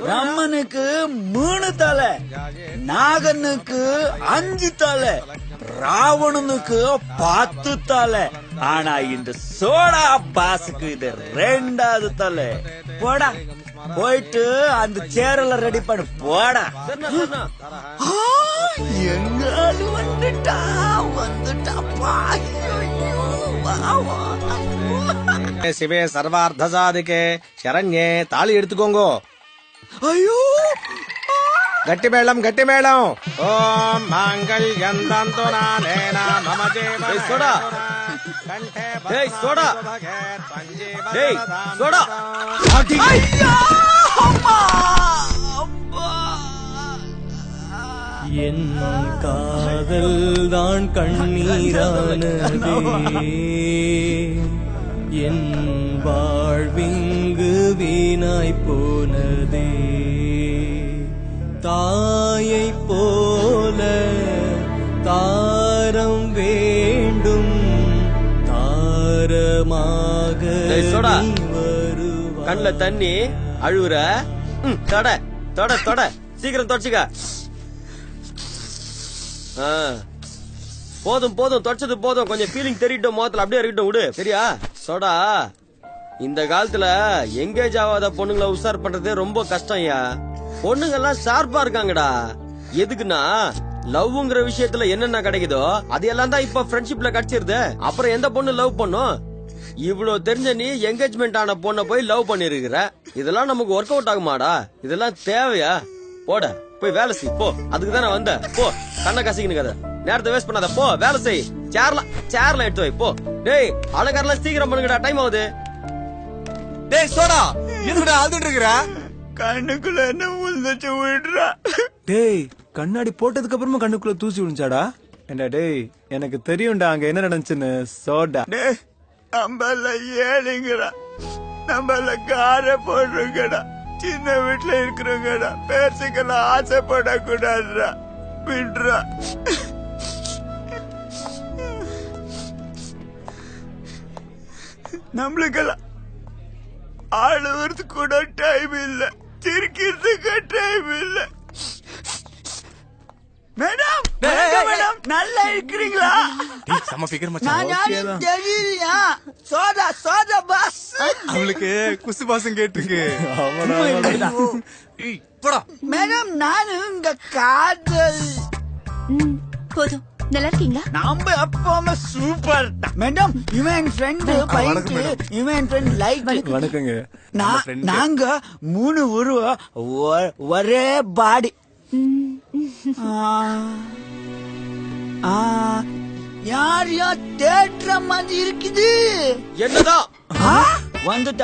பிரம்மனுக்கு 3 தலை, நாகனுக்கு 5 தலை, ராவணனுக்கு 10 தலை. ஆனா இந்த சோடா பாஸுக்கு இது 2வது தலை. போடா, போயிட்டு அந்த சேரல ரெடி பண்ணு. போடா. எங்காலும் வந்துட்டா சிவே சர்வார்த்த சாதிக்கே சரண்யே தாலி எடுத்துக்கோங்கோ. ஐயோ, கட்டி மேளம் கட்டி மேளம். ஓம் மாங்கல்யம் தந்துநானேன மம ஜீவனே. சோடா டேய், சோடா டேய், சோடா. ஐயா, அம்மா, அப்பா. என் காதல் தான் கண்ணீரானதே, என் வாழ்விங்கு வீணாய் போனதே. தாயை போல தாரம் வேண்டும், தாரமாக வருவாய். கண்ணுல தண்ணி அழுவுற. தொட தொட தொட, சீக்கிரம் தொடச்சுக்க. போதும் போதும், தொடச்சது போதும். கொஞ்சம் ஃபீலிங் தெரியட்டும், முகத்துல அப்படியே இருக்கட்டும், விடு. சரியா? சோடா, இந்த காலத்துல எங்கேஜ் ஆகாத பொண்ணுங்களை உஷார் பண்றதே ரொம்ப கஷ்டம்யா. பொண்ணுங்க எல்லாம் ஷார்ப்பா இருக்காங்கடா. எதுக்குன்னா லவ்ங்கிற விஷயத்துல என்னென்ன கிடைக்குதோ அது எல்லாம் தான் இப்ப ஃப்ரெண்ட்ஷிப்ல கிடைச்சிருது. அப்புறம் எந்த பொண்ணு லவ் பண்ணும்? இவ்வளவு தெரிஞ்ச நீ என்கேஜ்மெண்ட் ஆன பொண்ணை போய் லவ் பண்ணிருக்கிற. இதெல்லாம் நமக்கு ஒர்க் அவுட் ஆகுமாடா? இதெல்லாம் தேவையா? போட, போய் வேலை செய். போ, அதுக்கு தானே வந்த. போ, கண்ணை கசிக்கணும் கதை. நேரத்தை வேஸ்ட் பண்ணாத. போ, வேலை செய். சேர்ல எடுத்து வை. போ. டேய், அலங்காரெல்லாம் சீக்கிரம் பண்ணுங்கடா, டைம் ஆகுது. டேய் சோடா, எதுக்குடா அழுதுட்டு இருக்கற? கண்ணுக்குள்ள என்ன உழுந்துச்சு விடுறா. டேய், கண்ணாடி போட்டதுக்கு அப்புறமா கண்ணுக்குள்ள தூசி விழுந்துச்சாடா? என்ன டேய், எனக்கு தெரியும்டா அங்க என்ன நடந்துச்சுன்னு. சோடா டேய், நம்மள ஏழைங்கடா, நம்மள கார போடுறோங்கடா, சின்ன வீட்டுல இருக்கிறவங்கடா, பேர்த்துக்கெல்லாம் ஆசைப்படக்கூடாதுடா. விடுறா. நம்மளுக்கெல்லாம் ஆளுவதுக்கு கூட டைம் இல்ல, சிரிக்கிறதுக்கு டைம் இல்ல. மேடம், மேடம், நல்லா இருக்கிறீங்களா? செம்ம ஃபிகர் நான் மச்சான். யாரும் தெரியலையா? Soda soda boss. அவளுக்கு குசு பாசம் கேட்டிருக்கு. மேடம், நானு உங்க காதல். போதும், நல்லா இருக்கீங்களா? நாம எப்பவுமே சூப்பர். மேடம், இவன் என் ஃப்ரெண்டு பையன், இவன் என் ஃப்ரெண்ட் லைட். வணக்கங்க. நாங்க 3 உருவம், ஒரே பாடி. யார் யார் தேடுற மாதிரி இருக்குது. என்னதான் வந்துட்டா